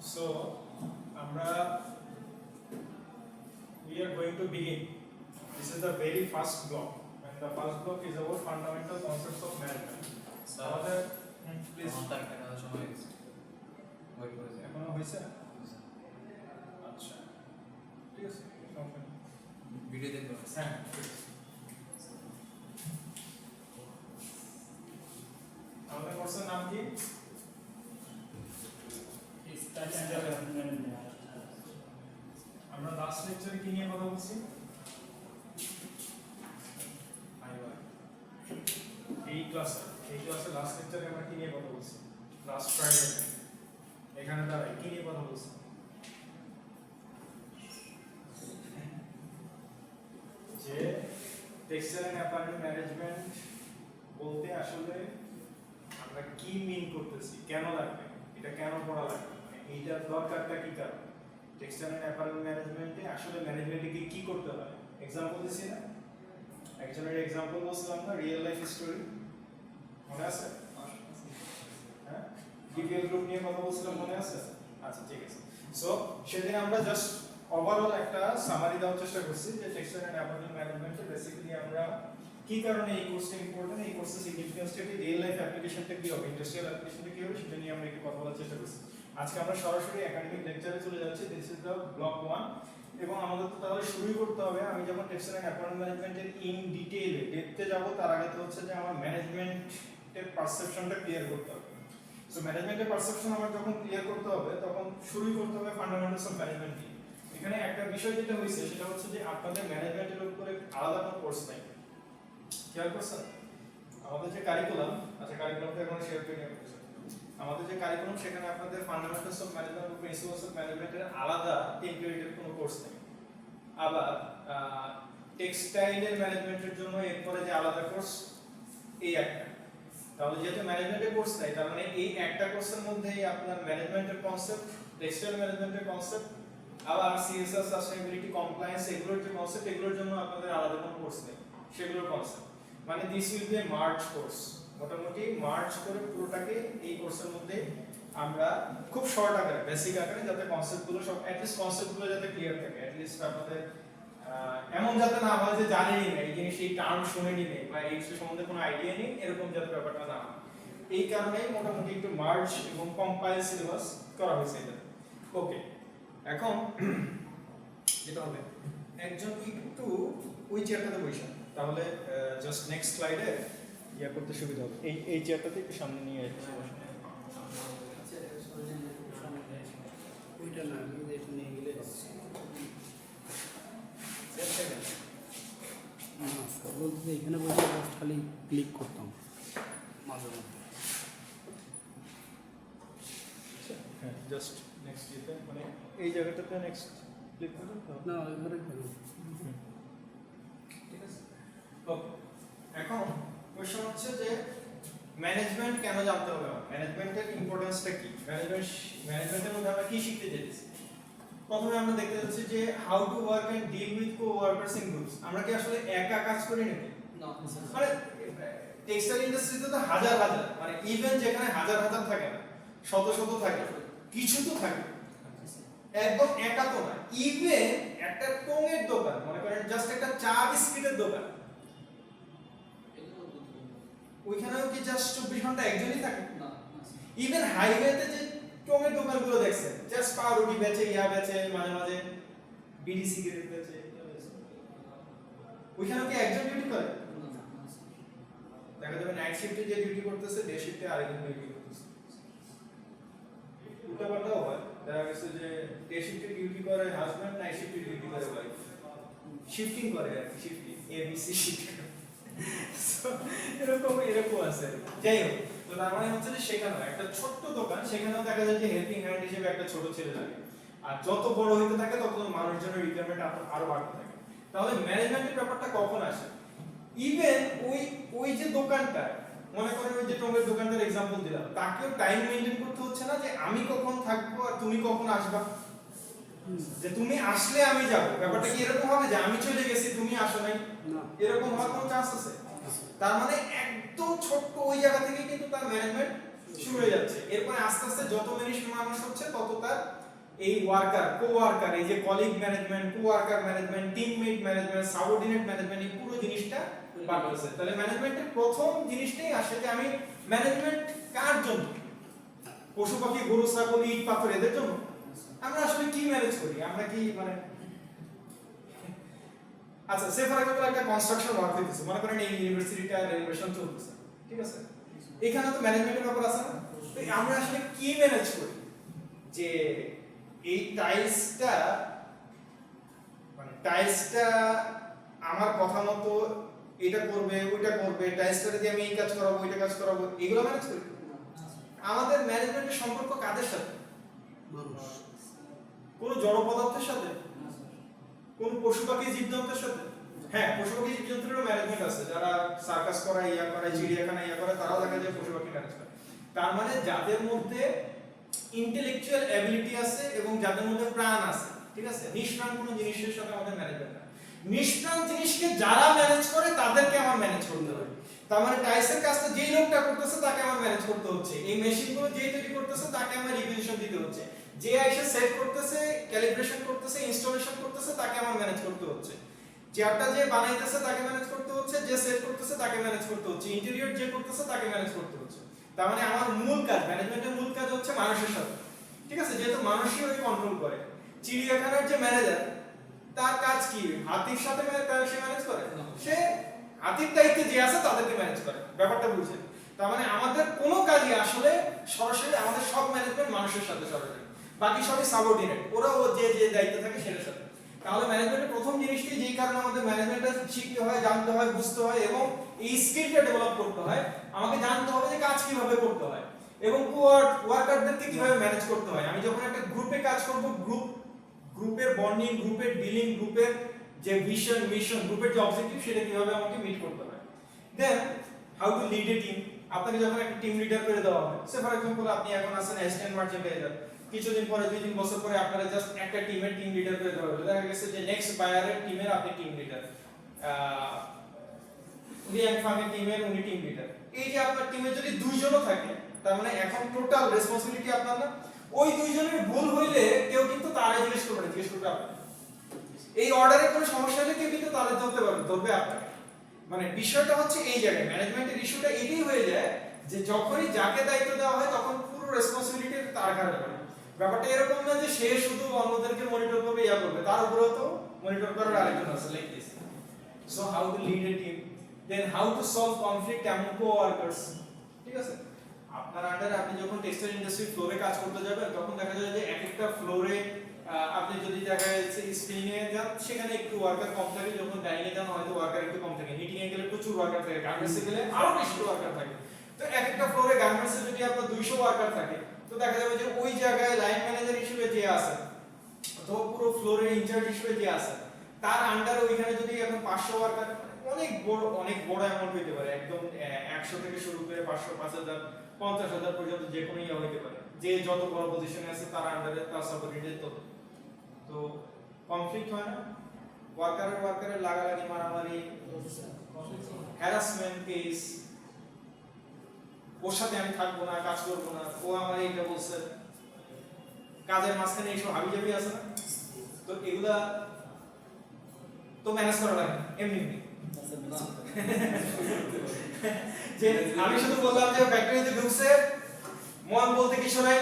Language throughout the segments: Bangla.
So we are going to begin. This is the very first block, and the first block is about fundamental concepts of management. আমাদের প্লিজ সময় হয়েছে ওয়েট করে এখনো হয়েছে না? আচ্ছা ঠিক আছে, ভিডিও দেখবো। হ্যাঁ ঠিক আছে। আমাদের কোর্সের নাম কি? আমরা লাস্ট লেকচারে কি নিয়ে কথা বলছি? এই ক্লাসে লাস্ট লেকচারে আমরা কি নিয়ে কথা বলছি? লাস্ট ফ্রাইডে এখানে দাঁড়াই কি নিয়ে কথা বলছি? যে টেক্সটাইল এন্ড অ্যাপারেল ম্যানেজমেন্ট বলতে আসলে আমরা কি মিন করতেছি, কেন লাগবে, এটা কেন পড়া লাগবে, মানে এইটার দরকারটা কি কারণ, টেক্সটাইল এন্ড অ্যাপারেল ম্যানেজমেন্টে আসলে ম্যানেজমেন্টে কি করতে হয়। এক্সাম্পল দিছি না, একজনের এক্সাম্পল বলছিলাম না, রিয়েল লাইফ স্টোরি মনে আছে? হ্যাঁ, ডিপিএল গ্রুপ নিয়ে কথা বলছিলাম, মনে আছে? আচ্ছা ঠিক আছে। সো সেদিন আমরা জাস্ট ওভারঅল একটা সামারি দেওয়ার চেষ্টা করছি যে টেক্সটাইল এন্ড অ্যাপারেল ম্যানেজমেন্টে বেসিক্যালি আমরা কি কারণে এই কোর্সটা ইম্পর্টেন্ট, এই কোর্সের সিগনিফিকেন্সটা কি, রিয়েল লাইফ অ্যাপ্লিকেশনটা কি হবে, ইন্ডাস্ট্রিয়াল অ্যাপ্লিকেশনটা কি হবে, সেটা নিয়ে আমরা একটু কথা বলার চেষ্টা করছি। আজকে আমরা সরাসরি একাডেমিক লেকচারে চলে যাচ্ছি। দিস ইজ দ্য ব্লক 1 এবং আমাদের তো তাহলে শুরুই করতে হবে। আমি যখন টেক্সটাইল এন্ড অ্যাপারেল ম্যানেজমেন্টের ইন ডিটেইলে ডেপথে যাব, তার আগে তো হচ্ছে যে আমার ম্যানেজমেন্টের পারসেপশনটা ক্লিয়ার করতে হবে। সো ম্যানেজমেন্টের পারসেপশন আমার যখন ক্লিয়ার করতে হবে, তখন শুরুই করতে হবে ফান্ডামেন্টালস অফ ম্যানেজমেন্ট দিয়ে। এখানে একটা বিষয় যেটা হয়েছে সেটা হচ্ছে যে আপনাদের ম্যানেজমেন্টের উপরে আলাদা কোনো কোর্স নাই, খেয়াল করছেন? আমাদের যে কারিকুলাম, আচ্ছা কারিকুলামটা এখন শেয়ার করে নিয়ে আসছি। আমাদের যে কারিকুলাম সেখানে আপনাদের ফান্ডামেন্টালস অফ ম্যানেজমেন্ট ও প্রিন্সিপালস অফ ম্যানেজমেন্টের আলাদা টেম্পলেটের কোনো কোর্স নেই। আবার টেক্সটাইলের ম্যানেজমেন্টের জন্য এরপরে যে আলাদা কোর্স এই একটা। তাহলে যেহেতু ম্যানেজমেন্টের কোর্স নাই, তার মানে এই একটা কোর্সের মধ্যেই আপনার ম্যানেজমেন্টের কনসেপ্ট, টেক্সটাইল ম্যানেজমেন্টের কনসেপ্ট, আবার সিএসআর, সাস্টেইনেবিলিটি, কমপ্লায়েন্স, এগুলোর যে কনসেপ্ট, এগুলোর জন্য আপনাদের আলাদা কোনো কোর্স নেই, সেগুলোর কনসেপ্ট। মানে this will B A merge course, মোটামুটি মার্জ করে পুরোটাকে এই কোর্সের মধ্যে আমরা খুব শর্ট আকারে, বেসিক আকারে, যাতে কনসেপ্টগুলো সব অ্যাটলিস্ট কনসেপ্টগুলো যাতে ক্লিয়ার থাকে, অ্যাটলিস্ট আপনাদের এমন যাতে না হয় যে জানেনই না এই জিনিস, এই টার্ম শুনেনি নেই বা এই সম্বন্ধে কোনো আইডিয়া নেই, এরকম যাতে ব্যাপারটা না হয়। এই কারণেই মোটামুটি একটু মার্জ এবং কম্পাইল সিলেবাস করা হয়েছে এটা। ওকে, এখন যেটা হবে একজন একটু ওই চেয়ারটাতে বসে, তাহলে জাস্ট নেক্সট স্লাইডে ইয়া করতে সুবিধা হবে। এই চেয়ারটাতে একটু সামনে নিয়ে আসছি। ওইটা না, এটা নিয়ে গেলে বলতে এখানে বসে জাস্ট খালি ক্লিক করতাম মাঝে মধ্যে। হ্যাঁ, জাস্ট নেক্সট ইয়েতে মানে এই জায়গাটাতে নেক্সট ক্লিক করুন। না ওইখানে কেন? ঠিক আছে, ওকে। এখন কোশ্চেন হচ্ছে যে ম্যানেজমেন্ট কেন জানতে হবে, ম্যানেজমেন্টের ইম্পর্টেন্সটা কি, ম্যানেজমেন্টের মধ্যে আমরা কি শিখতে চাইছি। প্রথমে আমরা দেখতে যাচ্ছি যে how to work and deal with coworkers in groups. আমরা কি আসলে একা কাজ করি নাকি? না, মানে টেক্সটাইল ইন্ডাস্ট্রিতে তো হাজার হাজার, মানে ইভেন যেখানে হাজার হাজার থাকে না, শত শত থাকে, কিছু তো থাকে, একদম একা তো না। ইভেন একটা টঙের দোকান, মনে করেন জাস্ট একটা চা বিস্কিটের দোকান, ওইখানেও কি জাস্ট 24 ঘন্টা একজনই থাকে? ইভেন হাইওয়েতে যে টঙের দোকানগুলো দেখছেন, জাস্ট পাউরুটি বেচে, ইয়া বেচে, মাঝে মাঝে বিড়ি সিগারেট বেচে, ওইখানেও কি একজন ডিউটি করে? দেখা যাবে নাইট শিফটে যে ডিউটি করতেছে, ডে শিফটে আরেকজন ডিউটি করতেছে। উল্টাপাল্টাও হয়, দেখা গেছে যে ডে শিফটে ডিউটি করে হাজব্যান্ড, নাইট শিফটে ডিউটি করে ওয়াইফ, শিফটিং করে আর কি, শিফটিং এবিসি শিফট। এরকম আছে। যাই হোক, তো তার মানে হচ্ছে যে সেখানেও একটা ছোট্ট দোকান, সেখানেও দেখা যায় যে হেল্পিং হ্যান্ড হিসেবে একটা ছোট ছেলে লাগে, আর যত বড় হইতে থাকে তত মানুষজনের রিকোয়ারমেন্ট আরো বাড়তে থাকে। তাহলে ম্যানেজমেন্টের ব্যাপারটা কখন আসে? ইভেন ওই যে দোকানটা, মনে করেন ওই যে টমের দোকানটার এক্সাম্পল দিলাম, তাকেও টাইম মেইনটেইন করতে হচ্ছে না যে আমি কখন থাকবো আর তুমি কখন আসবা, যে তুমি আসলে আমি যাব। ব্যাপারটা কি এরকম হবে যে আমি চলে গেছি তুমি আসো নাই? না, এরকম হওয়ার কোনো চান্স আছে? তার মানে একদম ছোট্ট ওই জায়গা থেকে কিন্তু তার ম্যানেজমেন্ট শুরু হয়ে যাচ্ছে। এরপরে আস্তে আস্তে যত মানুষ হচ্ছে তত তার এই কোয়ার্কার, এই যে colleague management, coworker management, teammate management, subordinate management, এই পুরো জিনিসটা বাড়তেছে। তাহলে ম্যানেজমেন্টের প্রথম জিনিসটাই আসে যে আমি ম্যানেজমেন্ট কার জন্য? পশু পাখি, গরু ছাগল, ইট পাথর এদের জন্য? আমরা আসলে কি ম্যানেজ করি? আমরা কি মানে আচ্ছা সে ফর এক্সাম্পল একটা কনস্ট্রাকশন ওয়ার্ক হইতেছে, মনে করেন এই ইউনিভার্সিটিটা রেনোভেশন চলতেছে, ঠিক আছে? এখানে তো ম্যানেজমেন্টের ব্যাপার আছে না? তো আমরা আসলে কি ম্যানেজ করি? যে এই টাইলসটা আমার কথা মতো এটা করবে, ওইটা করবে, টাইলসটা দিয়ে আমি এই কাজ করাবো, ওইটা কাজ করাবো, এগুলো ম্যানেজ করি। আমাদের ম্যানেজমেন্টের সম্পর্ক কাদের সাথে? কোন জড় পদার্থের সাথে? কোন পশু পাখি জীবজন্তুর সাথে? হ্যাঁ, পশু পাখি জীবজন্তুরও ম্যানেজমেন্ট আছে, যারা সার্কাস করায়, ইয়া করে, চিড়িয়াখানা ইয়া করে, তারাও দেখা যায় পশু পাখি ম্যানেজ করে। তার মানে যাদের মধ্যে ইন্টেলেকচুয়াল এবিলিটি আছে এবং যাদের মধ্যে প্রাণ আছে, ঠিক আছে? নিষ্প্রাণ কোনো জিনিসের সাথে আমাদের ম্যানেজমেন্ট না। নিষ্প্রাণ জিনিসকে যারা ম্যানেজ করে তাদেরকে আমার ম্যানেজ করতে হবে। তার মানে টাইলসের কাজটা যেই লোকটা করতেছে তাকে আমার ম্যানেজ করতে হচ্ছে, এই মেশিনগুলো যেই তৈরি করতেছে তাকে আমার রিভিশন দিতে হচ্ছে, যে এসে সেট করতেছে, ক্যালিব্রেশন করতেছে, ইনস্টলেশন করতেছে তাকে আমার ম্যানেজ করতে হচ্ছে, চেয়ারটা যে বানাইতেছে তাকে ম্যানেজ করতে হচ্ছে, যে সেট করতেছে তাকে ম্যানেজ করতে হচ্ছে, ইন্টেরিয়র যে করতেছে তাকে ম্যানেজ করতে হচ্ছে। তার মানে আমার মূল কাজ, ম্যানেজমেন্টের মূল কাজ হচ্ছে মানুষের সাথে, ঠিক আছে? যেহেতু মানুষই ওই কন্ট্রোল করে। চিড়িয়াখানার যে ম্যানেজার, তার কাজ কি? হাতির সাথে সে ম্যানেজ করে? সে হাতির দায়িত্বে যে আছে তাদেরকে ম্যানেজ করে। ব্যাপারটা বুঝছেন? তার মানে আমাদের কোনো কাজই আসলে সরাসরি, আমাদের সব ম্যানেজমেন্ট মানুষের সাথে সরাসরি, বাকি সবই সাবঅর্ডিনেট, ওরা ও যে যে দায়িত্বে থাকে সেটার সাথে। তাহলে ম্যানেজমেন্টের প্রথম জিনিসটি, যেই কারণে আমাদের ম্যানেজমেন্টটা শিখতে হয়, জানতে হয়, বুঝতে হয় এবং এই স্কিলটা ডেভেলপ করতে হয়, আমাকে জানতে হবে যে কাজ কিভাবে করতে হয় এবং ওয়ার্কারদেরকে কিভাবে ম্যানেজ করতে হয়। আমি যখন একটা গ্রুপে কাজ করব, গ্রুপের বন্ডিং, গ্রুপের ডিলিং, গ্রুপের যে ভিশন, মিশন, গ্রুপের যে অবজেক্টিভ, সেটা কিভাবে আমাকে মিট করতে হয়। Then how to lead a team. আপনাকে যখন একটা টিম লিডার করে দেওয়া হবে, সে ফর এক্সাম্পল আপনি এখন আছেন অ্যাসিস্ট্যান্ট মার্চেন্ট ম্যানেজার, কিছুদিন পরে, 2-3 বছর পরে আপনারা জাস্ট একটা টিমের টিম লিডার করে দেওয়া হবে। দেখা গেছে যে নেক্সট বায়ারের টিমের আপনি টিম লিডার, রিয়াং ফার্মের টিমের উনি টিম লিডার। এই যে আপনার টিমে যদি দুইজনও থাকে, তার মানে এখন টোটাল রেসপন্সিবিলিটি আপনার না। ওই দুইজনের ভুল হইলে কেউ কিন্তু তারাই জিজ্ঞেস করবে আপনাকে। এই অর্ডারে কোনো সমস্যা হলে কেউ কিন্তু তাদের ধরবে আপনাকে। মানে বিষয়টা হচ্ছে এই জায়গায় ম্যানেজমেন্টের ইস্যুটা এটাই হয়ে যায় যে যখনই যাকে দায়িত্ব দেওয়া হয় তখন পুরো রেসপন্সিবিলিটি তার ঘাড়ে পড়ে। ব্যাপারটা এরকম না যে সে শুধু অন্যদেরকে মনিটর করবে, ইয়া করবে, তার উপরেও তো মনিটর করার আরেকজন আছে, like this. So how to lead a team, then how to solve conflict among coworkers, ঠিক আছে? আপনার আন্ডারে আপনি যখন টেক্সটাইল ইন্ডাস্ট্রি ফ্লোরে কাজ করতে যাবেন, তখন দেখা যায় যে এক একটা ফ্লোরে আপনি যদি দেখা যাচ্ছে স্পিনিং এ যান, সেখানে একটু ওয়ার্কার কম থাকে, যখন ডাইনিং এ যান হয়তো ওয়ার্কার একটু কম থাকে, হিটিং এ গেলে প্রচুর ওয়ার্কার থাকে, গার্মেন্টসে গেলে আরো বেশি ওয়ার্কার থাকে। তো এক একটা ফ্লোরে গার্মেন্টসে যদি আপনার 200 ওয়ার্কার থাকে, তো দেখা যাবে যে ওই জায়গায় লাইন ম্যানেজার হিসেবে যে আছে অথবা পুরো ফ্লোরের ইনচার্জ হিসেবে যে আছে, তার আন্ডারে ওইখানে যদি এখন 500 ওয়ার্কার, অনেক বড় অ্যামাউন্ট হইতে পারে, একদম 100 থেকে শুরু করে 500, 5000, 50,000 পর্যন্ত যে কোনো ইয়া হইতে পারে। যে যত বড় পজিশনে আছে তার আন্ডারে তার সাবঅর্ডিনেট তত। তো কনফ্লিক্ট হয় না, ওয়ার্কারের লাগালাগি, মারামারি, হ্যারাসমেন্ট কেস, ওর সাথে আমি থাকবো না, কাজ করবো না, ও আমার এইটা বলছে, কাজের মাঝখানে এইসব হাবিজাবি আছে না, তো এগুলা তো ম্যানেজ করা লাগে এমনি যে আমি শুধু বললাম যে ফ্যাক্টরিতে ঢুকছে, মন বলতে কিছু নাই,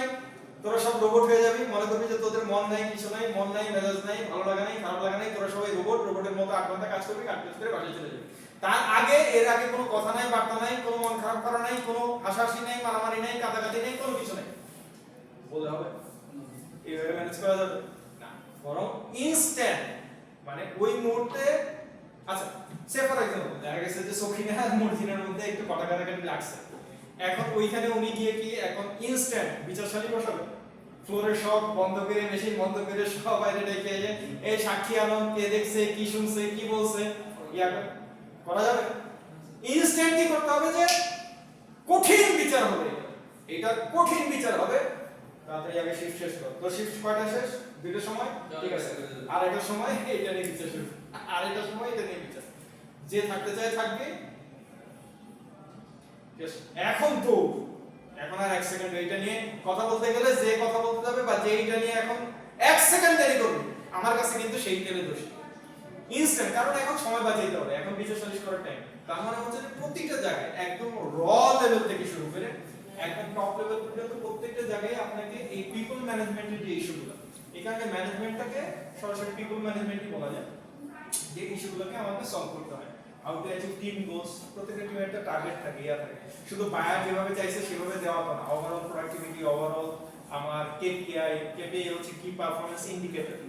তোরা সব রোবট হয়ে যাবি, মনে করবি যে তোদের মন নাই, কিছু নাই, মন নাই, মেজাজ নাই, ভালো লাগা নাই, খারাপ লাগা নাই, তোরা সবাই রোবটের মতো 8 ঘন্টা কাজ করবি, কাজ করে বাসায় চলে যাবি। তার আগে এর আগে কোনো কথা নাই, বার্তা নাই, কোনো মন খারাপ করা নাই, কোনো হাসাহাসি নাই, মারামারি নাই, কাটাকাটি নাই, কোনো কিছু নাই, বলতে হবে এইভাবে ম্যানেজ করা যাবে না। বরং ইনস্ট্যান্ট, মানে ওই মুহূর্তে, আচ্ছা সে ফর এক্সাম্পল দেখা গেছে যে সখিনা আর মর্জিনার মধ্যে একটু কাটাকাটি লাগছে, এখন ওইখানে উনি গিয়ে কি এখন ইনস্ট্যান্ট বিচারশালী বসাবে? ফ্লোরে সব বন্ধ করে, মেশিন বন্ধ করে সব বাইরে রেখে এই সাক্ষী আনো, কে দেখছে, কি শুনছে, কি বলছে, ইয়া করা যাবে? ইনস্ট্যান্ট কি করতে হবে যে কঠিন বিচার হবে, এটা কঠিন বিচার হবে, তাড়াতাড়ি আগে শিফট শেষ কর। তো শিফট কয়টা শেষ? 2টার সময়, ঠিক আছে, আর একটার সময় এটা নিয়ে বিচার শুরু, আর একটার সময় এটা নিয়ে বিচার, যে থাকতে চায় থাকবে। এখন তো এখন আর 1 থাকবে এটা নিয়ে কথা বলতে গেলে, যে কথা বলতে যাবে বা যে এটা নিয়ে এখন 1 সেকেন্ড দেরি করবে আমার কাছে কিন্তু সেই তেলে দোষী ইনস্ট্যান্ট, কারণ এখন সময় বাঁচাইতে হবে, এখন বিচার সালিশ করার টাইম। তার মানে হচ্ছে যে প্রত্যেকটা জায়গায় একদম র লেভেল থেকে শুরু করে একদম টপ লেভেল পর্যন্ত প্রত্যেকটা জায়গায় আপনাকে এই পিপল ম্যানেজমেন্টের যে ইস্যুগুলো, এখানে ম্যানেজমেন্টটাকে সরাসরি পিপল ম্যানেজমেন্টই বলা যায়, যে ইস্যুগুলোকে আমাকে সলভ করতে হয়। How to achieve team goals, প্রত্যেকটা টিমের একটা টার্গেট থাকে, ইয়া থাকে। শুধু বায়ার যেভাবে চাইছে সেভাবে দেওয়া তো না, ওভারঅল প্রোডাক্টিভিটি, ওভারঅল আমার কেপিআই হচ্ছে কি performance indicator,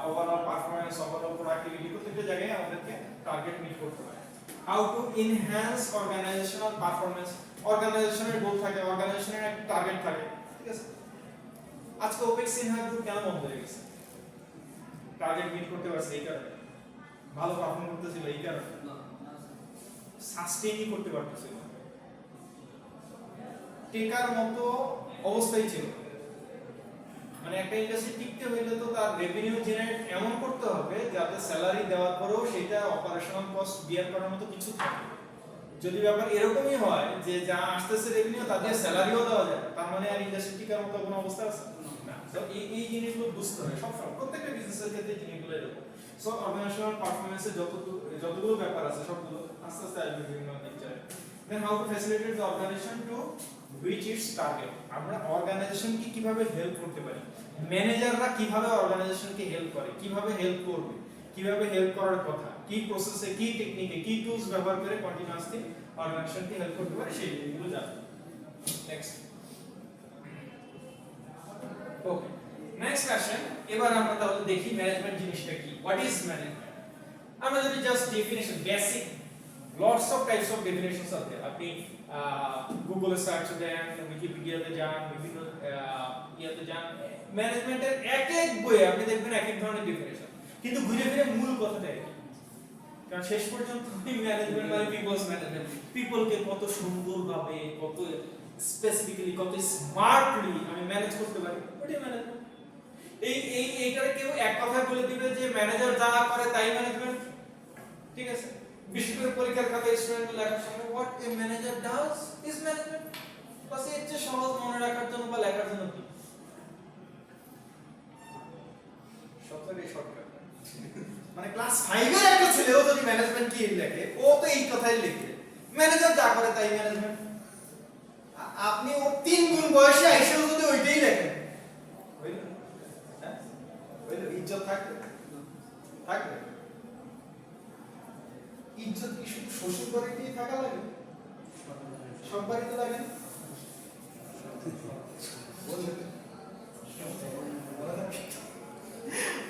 overall performance, overall productivity, প্রত্যেকটা জায়গায় আমাদেরকে টার্গেট মিট করতে হয়। How to enhance organisational performance, অর্গানাইজেশনের গোল থাকে, অর্গানাইজেশনের একটা টার্গেট থাকে, ঠিক আছে? আজকে ওপেক্স ইনহার গ্রুপ কেন বন্ধ হয়ে গেছে? টার্গেট মিট করতে পারছে এই কারণে, ভালো পারফর্ম করতেছিল এই কারণে, সাস্টেইনই করতে পারতেছিল, টেকার মতো অবস্থায় ছিল। মানে একটা ইন্ডাস্ট্রি টিকতে হইলে তো তার রেভিনিউ জেনারেট এমন করতে হবে যাতে স্যালারি দেওয়ার পরেও সেটা অপারেশনাল কস্ট বিয়ার করার মতো কিছু থাকে। যদি ব্যাপার এরকমই হয় যে যা আসতেছে রেভিনিউ তা দিয়ে স্যালারিও দেওয়া যায়, তার মানে আর ইন্ডাস্ট্রি টিকার মতো কোনো অবস্থা আছে না। তো এই জিনিসগুলো বুঝতে হবে সবসময়, প্রত্যেকটা বিজনেসের ক্ষেত্রে জিনিসগুলো এরকম। সো অর্গানাইজেশনাল পারফরম্যান্সে যতগুলো ব্যাপার আছে সবগুলো আস্তে আস্তে আসবে বিভিন্ন পিকচারে। Then how to facilitate the organisation to reach its target, আমরা অর্গানাইজেশনকে কিভাবে হেল্প করতে পারি, ম্যানেজাররা কিভাবে অর্গানাইজেশনকে হেল্প করে, কিভাবে হেল্প করবে, কিভাবে হেল্প করার কথা, কি প্রসেসে, কি টেকনিকে, কি টুলস ব্যবহার করে কন্টিনিউয়াসলি অর্গানাইজেশনকে হেল্প করতে পারে সেই জিনিসগুলো জানবো। নেক্সট, ওকে, নেক্সট কোশ্চেন। এবার আমরা তাহলে দেখি ম্যানেজমেন্ট জিনিসটা কি, হোয়াট ইজ ম্যানেজমেন্ট। আমরা যদি just definition, basic, lots of types of ডেফিনিশনস আছে, আপনি গুগলে সার্চ দেন, উইকিপিডিয়াতে যান, বিভিন্ন ইয়াতে যান, ম্যানেজমেন্টের এক এক বইয়ে আপনি দেখবেন এক এক ধরনের ডেফিনিশন, কিন্তু ঘুরে ফিরে মূল কথাটা একই। কারণ শেষ পর্যন্ত ম্যানেজমেন্ট মানে পিপলস ম্যানেজমেন্ট, পিপলকে কত সুন্দরভাবে, কত স্পেসিফিক্যালি, কত স্মার্টলি আমি ম্যানেজ করতে পারি, ওটাই ম্যানেজমেন্ট। এইটারে কেউ এক কথায় বলে দিবে যে ম্যানেজার যা করে তাই ম্যানেজমেন্ট, ঠিক আছে? বিশেষ করে পরীক্ষার খাতায় স্টুডেন্ট লেখার সময় what a manager does is management, বাস এর চেয়ে সহজ মনে রাখার জন্য বা লেখার জন্য কি সবথেকে শর্টকাট। মানে ক্লাস 5 এর একটা ছেলেও যদি ম্যানেজমেন্ট কি লেখে, ও তো এই কথাই লিখবে, ম্যানেজার যা করে তাই ম্যানেজমেন্ট। আপনি ও 3 গুণ বয়সে এসেও যদি ওইটাই লেখেন, হইল? হ্যাঁ হইল? ইজ্জত থাকবে? থাকবে? ইজ্জত কি শুধু শ্বশুর বাড়িতেই থাকা লাগে? সব বাড়িতে লাগে না?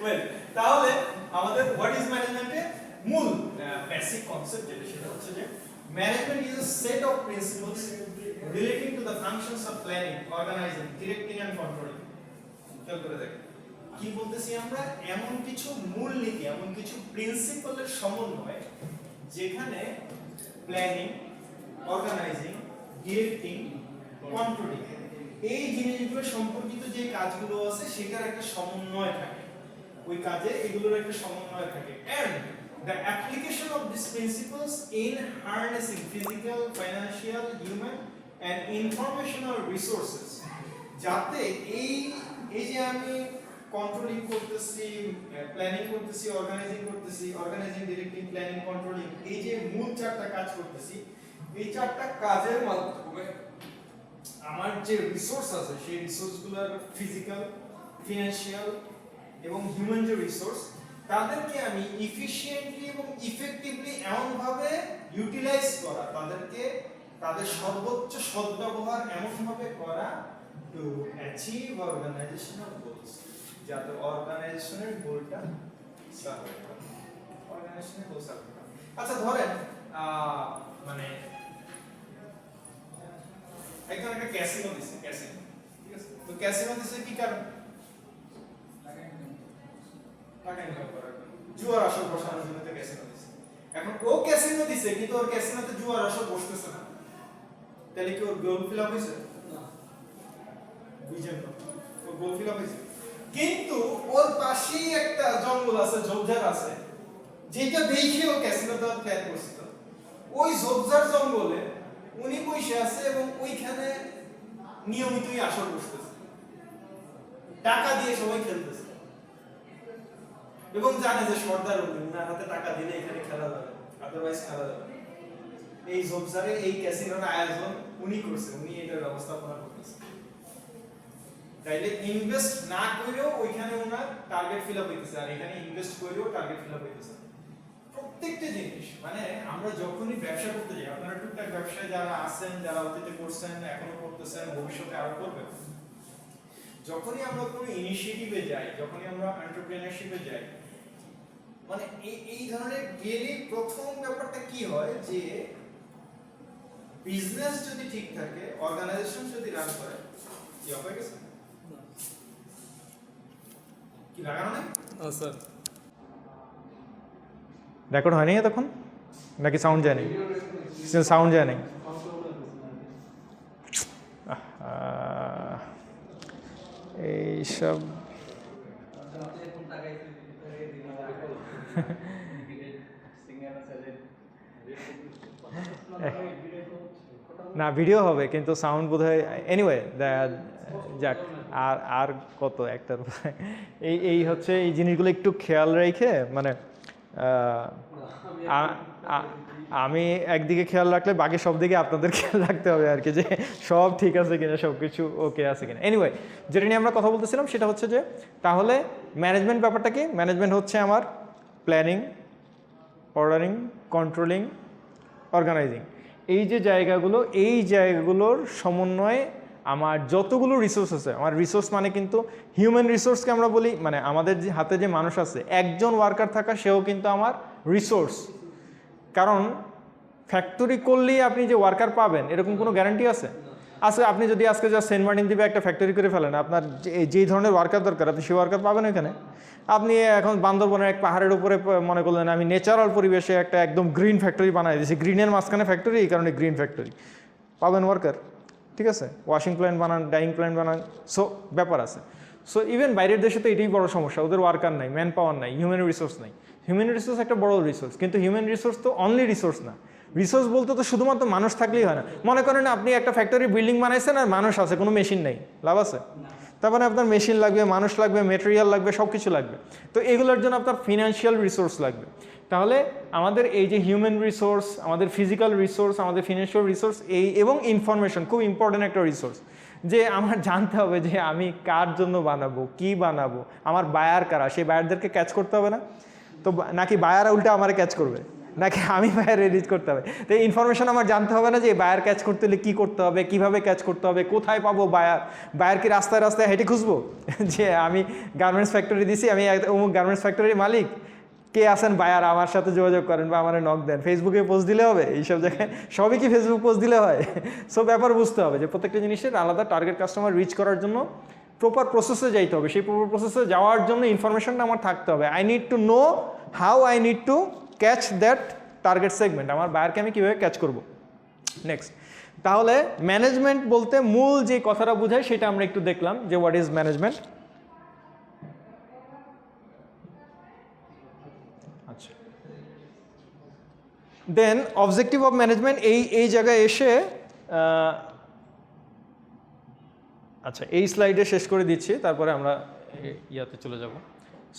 ওয়েল, তাহলে আমাদের হোয়াট ইজ ম্যানেজমেন্টের মূল বেসিক কনসেপ্ট যেটা, সেটা হচ্ছে যে management is a set of principles relating to the functions of planning, organising, directing and controlling. খেয়াল করে দেখেন কি বলতেছি আমরা, এমন কিছু মূলনীতি, এমন কিছু প্রিন্সিপলের সমন্বয় যেখানে প্ল্যানিং, অর্গানাইজিং, ডিরেক্টিং, কন্ট্রোলিং এই জিনিসগুলো সম্পর্কিত যে কাজগুলো আছে সেটার একটা সমন্বয় থাকে, ওই কাজে এগুলোর একটা সমন্বয় থাকে। And the application of this principles in harnessing physical, financial, human and informational resources, যাতে এই যে আমি কন্ট্রোলিং করতেছি, প্ল্যানিং করতেছি, অর্গানাইজিং, ডিরেক্টিং, প্ল্যানিং, কন্ট্রোলিং, এই যে মূল চারটা কাজ করতেছি, এই চারটা কাজের মাধ্যমে আমার যে রিসোর্স আছে সেই রিসোর্সগুলোর ফিজিক্যাল, ফিনান্সিয়াল এবং হিউম্যান যে রিসোর্স, তাদেরকে আমি ইফিশিয়েন্টলি এবং ইফেক্টিভলি এমন ভাবে ইউটিলাইজ করা, তাদের সর্বোচ্চ সদ্ব্যবহার এমন ভাবে করা টু অ্যাচিভ অর্গানাইজেশনাল গোলস, যাতে অর্গানাইজেশনের গোলটা সার্ভ হয়, অর্গানাইজেশনের গোল সার্ভ হয়। আচ্ছা ধরেন মানে একজন একটা ক্যাসিনো দিছে, ক্যাসিনো, ঠিক আছে? তো ক্যাসিনো দিছে কি কারণ? টাকা ইনকাম করার জন্য, জুয়ার আসর বসানোর জন্য তো ক্যাসিনো দিছে। এখন ও ক্যাসিনো দিছে কিন্তু ওর ক্যাসিনোতে জুয়ার আসর বসতেছে না, তাহলে কি ওর গোল ফিল আপ হইছে? না, বুঝেন না, ওর গোল ফিল আপ হইছে। কিন্তু ওর পাশেই একটা জঙ্গল আছে, ঝোপঝাড় আছে, যেটা দেখে ও ক্যাসিনোটা প্ল্যান করছিল। ওই ঝোপঝাড় জঙ্গলে উনি বসে আছে এবং ওইখানে নিয়মিতই আসর বসতেছে, টাকা দিয়ে সবাই খেলতেছে এবং জানে যে সর্দার উনার হাতে টাকা দিলে এখানে খেলা যাবে, আদারওয়াইজ খেলা যাবে না। এই জবসারে এই ক্যাসিনোর আয়োজন উনি করছে, উনি এটার ব্যবস্থাপনা করতেছে। তাইলে ইনভেস্ট না করেও ওইখানে ওনার টার্গেট ফিল আপ হইতেছে, আর এখানে ইনভেস্ট করেও টার্গেট ফিল আপ হইতেছে। প্রত্যেকটা জিনিস মানে আমরা যখনই ব্যবসা করতে যাই, আপনারা টুকটাক ব্যবসায় যারা আছেন, যারা অতীতে করছেন, এখনো করতেছেন, ভবিষ্যতে আরো করবেন, যখনই আমরা কোনো ইনিশিয়েটিভে যাই, যখনই আমরা এন্টারপ্রেনারশিপে যাই, মানে এই ধরনের গেলে প্রথম ব্যাপারটা কি হয় যে বিজনেস যদি ঠিক থাকে, অর্গানাইজেশন যদি রান করে, কি হয়ে গেছে কি লাগানো নাই স্যার রেকর্ড হয়নি তখন নাকি সাউন্ড যায় নাই? সাউন্ড যায় নাই। এইসব না ভিডিও হবে কিন্তু সাউন্ড বোধহয় এনিওয়ে যাক। আর কত একটার এই হচ্ছে এই জিনিসগুলো একটু খেয়াল রেখে মানে আমি একদিকে খেয়াল রাখলে বাকি সব দিকে আপনাদের খেয়াল রাখতে হবে আর কি, যে সব ঠিক আছে কিনা, সব কিছু ওকে আছে কিনা। এনিওয়ে যেটা নিয়ে আমরা কথা বলতেছিলাম সেটা হচ্ছে যে তাহলে ম্যানেজমেন্ট ব্যাপারটা কি? ম্যানেজমেন্ট হচ্ছে আমার প্ল্যানিং, অর্ডারিং, কন্ট্রোলিং, অর্গানাইজিং। এই যে জায়গাগুলো, এই জায়গাগুলোর সমন্বয়ে আমার যতগুলো রিসোর্স আছে, আমার রিসোর্স মানে কিন্তু হিউম্যান রিসোর্সকে আমরা বলি, মানে আমাদের যে হাতে যে মানুষ আছে, একজন ওয়ার্কার থাকা সেও কিন্তু আমার রিসোর্স। কারণ ফ্যাক্টরি করলেই আপনি যে ওয়ার্কার পাবেন এরকম কোনো গ্যারান্টি আছে? আপনি যদি আজকে যা সেন্ট মার্টিন দ্বীপে একটা ফ্যাক্টরি করে ফেলেন, আপনার যেই ধরনের ওয়ার্কার দরকার আপনি সেই ওয়ার্কার পাবেন এখানে? আপনি এখন বান্দরবনের এক পাহাড়ের উপরে মনে করলেন আমি ন্যাচারাল পরিবেশে একটা একদম গ্রিন ফ্যাক্টরি বানাই দিয়েছি, গ্রিনের মাঝখানে ফ্যাক্টরি, এই কারণে গ্রিন ফ্যাক্টরি, পাবেন ওয়ার্কার? ঠিক আছে, ওয়াশিং প্ল্যান্ট বানান, ডাইং প্ল্যান্ট বানান, সো ব্যাপার আছে। সো ইভেন বাইরের দেশে তো এটাই বড় সমস্যা, ওদের ওয়ার্কার নাই, ম্যান পাওয়ার নাই, হিউম্যান রিসোর্স নাই। হিউম্যান রিসোর্স একটা বড় রিসোর্স, কিন্তু হিউম্যান রিসোর্স তো অনলি রিসোর্স না। রিসোর্স বলতে তো শুধুমাত্র মানুষ থাকলেই হয় না। মনে করেন আপনি একটা ফ্যাক্টরি বিল্ডিং বানাইছেন আর মানুষ আছে, কোনো মেশিন নেই, লাভ আছে? তার মানে আপনার মেশিন লাগবে, মানুষ লাগবে, মেটেরিয়াল লাগবে, সব কিছু লাগবে। তো এগুলোর জন্য আপনার ফিনান্সিয়াল রিসোর্স লাগবে। তাহলে আমাদের এই যে হিউম্যান রিসোর্স, আমাদের ফিজিক্যাল রিসোর্স, আমাদের ফিনান্সিয়াল রিসোর্স, এবং ইনফরমেশন খুব ইম্পর্টেন্ট একটা রিসোর্স, যে আমার জানতে হবে যে আমি কার জন্য বানাবো, কি বানাবো, আমার বায়ার কারা, সেই বায়ারদেরকে ক্যাচ করতে হবে না তো? নাকি বায়ারা উল্টা আমার ক্যাচ করবে, নাকি আমি বায়ার রিচ করতে হবে? তো এই ইনফরমেশন আমার জানতে হবে না যে বায়ার ক্যাচ করতে হলে কী করতে হবে, কীভাবে ক্যাচ করতে হবে, কোথায় পাবো বায়ার কি রাস্তায় রাস্তায় হেঁটে খুঁজবো যে আমি গার্মেন্টস ফ্যাক্টরি দিছি, আমি অমুক গার্মেন্টস ফ্যাক্টরির মালিক, কে আছেন বায়ার, আমার সাথে যোগাযোগ করেন বা আমার নক দেন, ফেসবুকে পোস্ট দিলে হবে? এইসব জায়গায় সবই কি ফেসবুক পোস্ট দিলে হয়? সো ব্যাপার বুঝতে হবে যে প্রত্যেকটা জিনিসের আলাদা টার্গেট কাস্টমার রিচ করার জন্য প্রপার প্রসেসে যাইতে হবে। সেই প্রপার প্রসেসে যাওয়ার জন্য ইনফরমেশনটা আমার থাকতে হবে। I need to know how I need to catch that target segment, আমার বায়ারকে আমি কীভাবে ক্যাচ করব। নেক্সট, তাহলে ম্যানেজমেন্ট বলতে মূল যে কথাটা বোঝায় সেটা আমরা একটু দেখলাম যে হোয়াট ইজ ম্যানেজমেন্ট। আচ্ছা, দেন অবজেক্টিভ অফ ম্যানেজমেন্ট এই জায়গায় এসে আচ্ছা এই স্লাইডে শেষ করে দিচ্ছি, তারপরে আমরা ইয়াতে চলে যাব।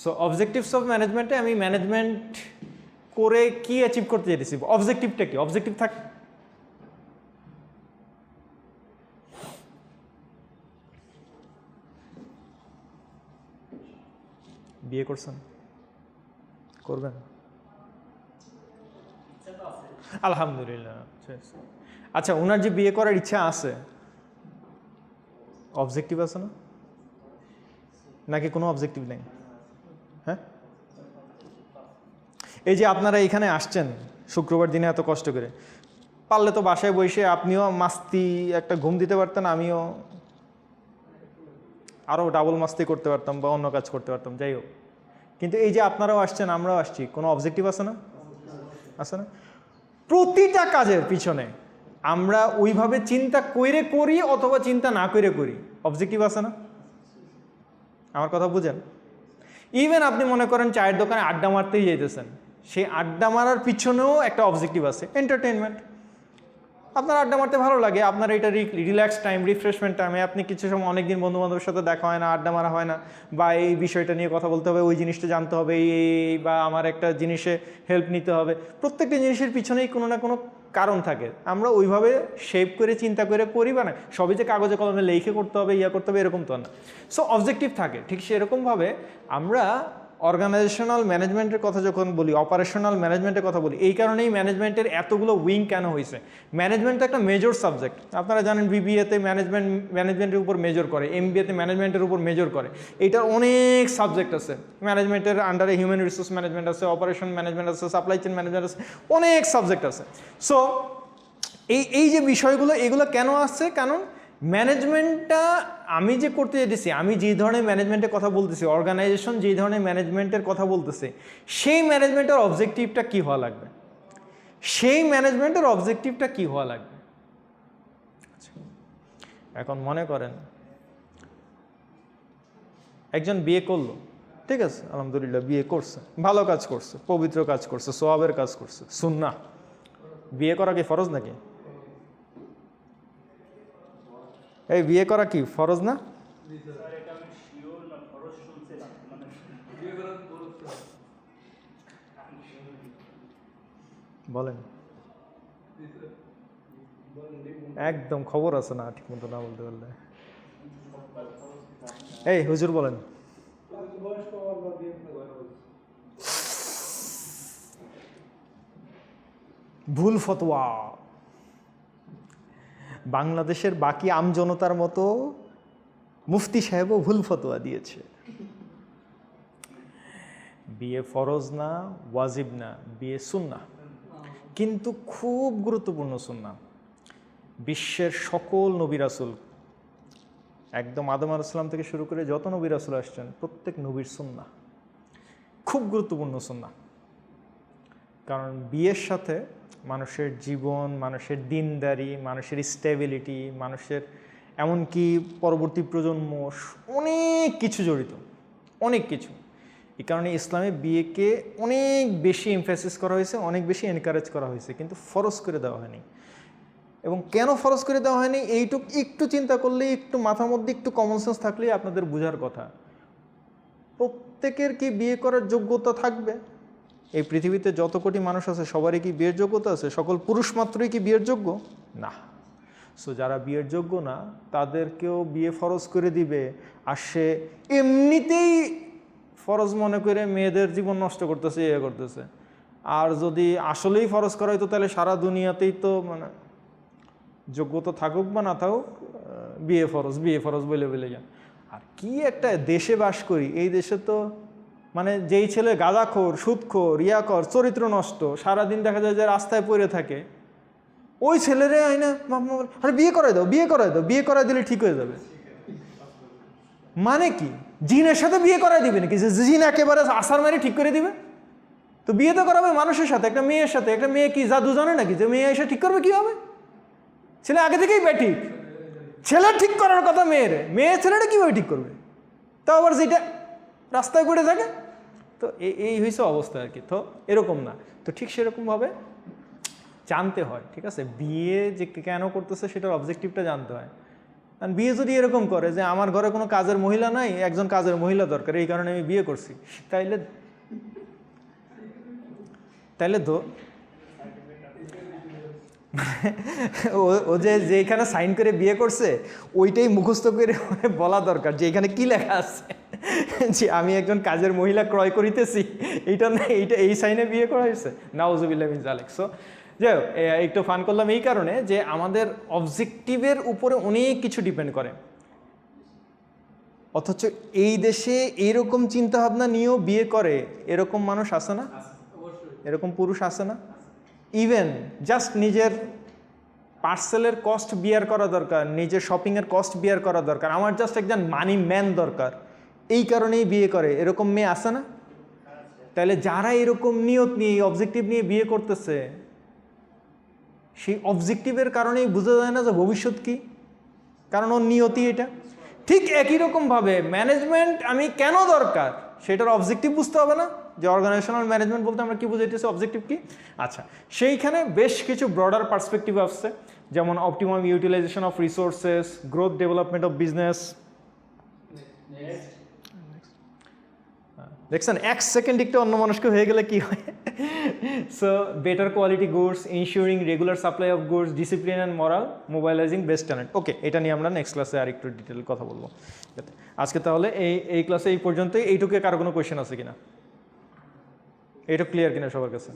সো অবজেক্টিভস অফ ম্যানেজমেন্টে আমি ম্যানেজমেন্ট করে কি অ্যাচিভ করতে চাইতেছি, অবজেক্টিভটা কি? অবজেক্টিভ থাক বিয়ে করছেন, করবেন? আলহামদুলিল্লাহ। আচ্ছা, ওনার যে বিয়ে করার ইচ্ছা আছে, অবজেক্টিভ আছে না, নাকি কোনো অবজেক্টিভ নেই? হ্যাঁ, এই যে আপনারা এখানে আসছেন শুক্রবার দিনে এত কষ্ট করে, পারলে তো বাসায় বসে আপনিও মাস্তি একটা ঘুম দিতে পারতেন, আমিও আরও ডাবল মাস্তি করতে পারতাম বা অন্য কাজ করতে পারতাম, যাই হোক। কিন্তু এই যে আপনারাও আসছেন, আমরাও আসছি, কোনো অবজেক্টিভ আছে না? আছে না? প্রতিটা কাজের পিছনে আমরা ওইভাবে চিন্তা করে করি অথবা চিন্তা না করে করি, অবজেক্টিভ আছে না? আমার কথা বুঝেন? ইভেন আপনি মনে করেন চায়ের দোকানে আড্ডা মারতেই যাইতেছেন, সেই আড্ডা মারার পিছনেও একটা অবজেক্টিভ আছে, এন্টারটেনমেন্ট। আপনার আড্ডা মারতে ভালো লাগে, আপনার এটা রিল্যাক্স টাইম, রিফ্রেশমেন্ট টাইমে আপনি কিছু সময় অনেকদিন বন্ধু বান্ধবের সাথে দেখা হয় না, আড্ডা মারা হয় না, বা এই বিষয়টা নিয়ে কথা বলতে হবে, ওই জিনিসটা জানতে হবে, বা আমার একটা জিনিসে হেল্প নিতে হবে, প্রত্যেকটা জিনিসের পিছনেই কোনো না কোনো কারণ থাকে। আমরা ওইভাবে শেপ করে চিন্তা করে করি বা না, সবই যে কাগজে কলমে লিখে করতে হবে, করতে হবে এরকম তো না। সো অবজেক্টিভ থাকে। ঠিক সেরকমভাবে আমরা অর্গানাইজেশনাল ম্যানেজমেন্টের কথা যখন বলি, অপারেশনাল ম্যানেজমেন্টের কথা বলি, এই কারণেই ম্যানেজমেন্টের এতগুলো উইং কেন হয়েছে। ম্যানেজমেন্ট তো একটা মেজর সাবজেক্ট। আপনারা জানেন বিবিএতে ম্যানেজমেন্টের উপর মেজর করে, এমবিএতে ম্যানেজমেন্টের উপর মেজর করে। এইটার অনেক সাবজেক্ট আছে। ম্যানেজমেন্টের আন্ডারে হিউম্যান রিসোর্স ম্যানেজমেন্ট আছে, অপারেশন ম্যানেজমেন্ট আছে, সাপ্লাই চেইন ম্যানেজমেন্ট আছে, অনেক সাবজেক্ট আছে। সো এই যে বিষয়গুলো, এগুলো কেন আসছে? কারণ ম্যানেজমেন্টটা আমি যে করতে যেতেছি, আমি যে ধরনের ম্যানেজমেন্টের কথা বলতেছি, অর্গানাইজেশন যে ধরনের ম্যানেজমেন্টের কথা বলতেছে, সেই ম্যানেজমেন্টের অবজেক্টিভটা কী হওয়া লাগবে, সেই ম্যানেজমেন্টের অবজেক্টিভটা কী হওয়া লাগবে। এখন মনে করেন একজন বিয়ে করলো, ঠিক আছে, আলহামদুলিল্লাহ বিয়ে করছে, ভালো কাজ করছে, পবিত্র কাজ করছে, সওয়াবের কাজ করছে, সুন্নাহ। বিয়ে করা কি ফরজ নাকি? এই বিয়ে করা কি ফরজ না? বলেন, একদম খবর আছে না ঠিক মতো না বলতে পারলে। এই হুজুর বলেন। ভুল ফতোয়া। বাংলাদেশের বাকি আমজনতার মতো মুফতি সাহেবও ভুল ফতোয়া দিয়েছে। বিয়ে ফরজ না, ওয়াজিব না, বিয়ে সুন্নাহ, কিন্তু খুব গুরুত্বপূর্ণ সুন্নাহ। বিশ্বের সকল নবী রাসূল, একদম আদম আলাইহিস সালাম থেকে শুরু করে যত নবী রাসূল আসছেন, প্রত্যেক নবীর সুন্নাহ, খুব গুরুত্বপূর্ণ সুন্নাহ। কারণ বিয়ের সাথে মানুষের জীবন, মানুষের দিনদারি, মানুষের স্টেবিলিটি, মানুষের এমনকি পরবর্তী প্রজন্ম, অনেক কিছু জড়িত, অনেক কিছু। এই কারণে ইসলামে বিয়েকে অনেক বেশি এমফাসিস করা হয়েছে, অনেক বেশি এনকারেজ করা হয়েছে, কিন্তু ফরজ করে দেওয়া হয়নি। এবং কেন ফরজ করে দেওয়া হয়নি এইটুক একটু চিন্তা করলে, একটু মাথার মধ্যে একটু কমন সেন্স থাকলেই আপনাদের বোঝার কথা। প্রত্যেকের কি বিয়ে করার যোগ্যতা থাকবে? এই পৃথিবীতে যত কোটি মানুষ আছে সবারই কি বিয়ের যোগ্যতা আছে? সকল পুরুষ মাত্রই কি বিয়ের যোগ্য না। সো যারা বিয়ের যোগ্য না তাদেরকেও বিয়ে ফরজ করে দিবে, আর সে এমনিতেই ফরজ মনে করে মেয়েদের জীবন নষ্ট করতেছে, করতেছে। আর যদি আসলেই ফরজ করা হইতো তাহলে সারা দুনিয়াতেই তো মানে যোগ্যতা থাকুক বা না থাকুক, বিয়ে ফরজ, বিয়ে ফরজ বলে বলে যান। আর কি একটা দেশে বাস করি, এই দেশে তো মানে যেই ছেলে গাঁজাখোর, সুদখোর, রিয়াকর, চরিত্র নষ্ট, সারাদিন দেখা যায় যে রাস্তায় পড়ে থাকে, ওই ছেলেরে আইনা আরে বিয়ে করাই দাও, বিয়ে করাই দাও, বিয়ে করাই দিলে ঠিক হয়ে যাবে। মানে কি জিনের সাথে বিয়ে করাই দিবে নাকি? যে জিন একেবারে আসার মারি ঠিক করে দিবে? তো বিয়ে তো করাবে মানুষের সাথে, একটা মেয়ের সাথে। একটা মেয়ে কি জাদু জানে নাকি যে মেয়ে এসে ঠিক করবে? কি হবে? ছেলে আগে থেকেই বেঠিক। ছেলে ঠিক করার কথা মেয়ের, মেয়ে ছেলেটা কীভাবে ঠিক করবে? তাও আবার যেটা রাস্তায় পড়ে থাকে। তো এই হয়েছে অবস্থা আর কি। তো এরকম না, তো ঠিক সেরকমভাবে জানতে হয়, ঠিক আছে? বিয়ে যে কেন করতেছে সেটার অবজেক্টিভটা জানতে হয়। কারণ বিয়ে যদি এরকম করে যে আমার ঘরে কোনো কাজের মহিলা নাই, একজন কাজের মহিলা দরকার, এই কারণে আমি বিয়ে করছি, তাইলে তো ও যে যেখানে সাইন করে বিয়ে করছে ওইটাই মুখস্থ করে বলা দরকার যে এখানে কি লেখা আছে, যে আমি একজন কাজের মহিলা ক্রয় করিতেছি, এইটা না, এইটা এই সাইনে বিয়ে করা হয়েছে। নাউজুবিল্লাহ মিন যালিক। সো যাই হোক, একটু ফান করলাম এই কারণে যে আমাদের অবজেক্টিভের উপরে অনেক কিছু ডিপেন্ড করে। অথচ এই দেশে এইরকম চিন্তাভাবনা নিয়েও বিয়ে করে এরকম মানুষ আছে না? এরকম পুরুষ আছে না? ইভেন জাস্ট নিজের পার্সেলের কস্ট বিয়ার করা দরকার, নিজের শপিংয়ের কস্ট বিয়ার করা দরকার, আমার জাস্ট একজন মানি ম্যান দরকার, এই কারণেই বিয়ে করে, এরকম মেয়ে আছে না? তাহলে যারা এরকম নিয়ত নিয়ে, অবজেক্টিভ নিয়ে বিয়ে করতেছে, সেই অবজেক্টিভের কারণেই বোঝা যায় না যে ভবিষ্যৎ কি, কারণ ওর নিয়তি এটা। ঠিক একই রকমভাবে ম্যানেজমেন্ট আমি কেন দরকার সেটার অবজেক্টিভ বুঝতে হবে না? যে অর্গানাইজেশনাল ম্যানেজমেন্ট বলতে আমরা কি বুঝাইতেছি, অবজেক্টিভ কি? আচ্ছা, সেইখানে বেশ কিছু ব্রডার পার্সপেক্টিভ আসছে। যেমন optimum utilisation of resources, growth development of business. দেখছেন 1 সেকেন্ড একটু অন্য মানুষকে হয়ে গেলে কি হয়। So better quality goods, ensuring regular supply of goods, discipline and morale, mobilising best talent. Okay, এটা নিয়ে আমরা নেক্সট ক্লাসে আর একটু ডিটেল কথা বলবো। আজকে তাহলে এই ক্লাসে এই পর্যন্তই। এইটুকু কারো কোনো কোয়েশ্চেন আছে কিনা? এইটুকু ক্লিয়ার কিনা সবার কাছে?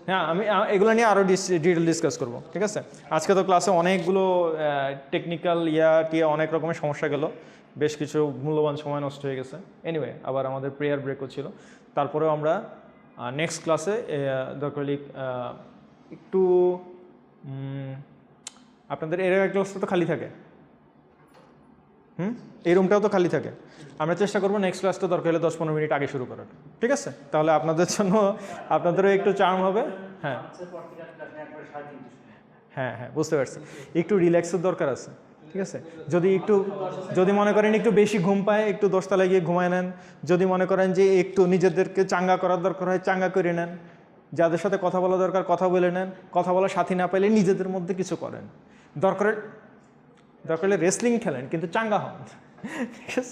হ্যাঁ, আমি এগুলো নিয়ে আরও ডিটেল ডিসকাস করবো, ঠিক আছে? আজকে তো ক্লাসে অনেকগুলো টেকনিক্যাল টিয়া অনেক রকমের সমস্যা গেল, বেশ কিছু মূল্যবান সময় নষ্ট হয়ে গেছে। এনিওয়ে, আবার আমাদের প্রেয়ার ব্রেকও ছিল। তারপরেও আমরা নেক্সট ক্লাসে দরকার হলে একটু আপনাদের এর ক্লাসটা তো খালি থাকে, এই রুমটাও তো খালি থাকে। আমরা চেষ্টা করবো নেক্সট ক্লাসটা দরকার হলে 10-15 মিনিট আগে শুরু করার, ঠিক আছে? তাহলে আপনাদের জন্য আপনাদেরও একটু চার্ম হবে। হ্যাঁ হ্যাঁ হ্যাঁ, বুঝতে পারছি। একটু রিল্যাক্সের দরকার আছে, ঠিক আছে? যদি মনে করেন একটু বেশি ঘুম পায়, একটু 10 তলায় গিয়ে ঘুমায় নেন। যদি মনে করেন যে একটু নিজেদেরকে চাঙ্গা করার দরকার হয়, চাঙ্গা করে নেন। যাদের সাথে কথা বলা দরকার কথা বলে নেন। কথা বলার সাথী না পাইলে নিজেদের মধ্যে কিছু করেন। দরকার হলে রেসলিং খেলেন, কিন্তু চাঙ্গা হন, ঠিক আছে?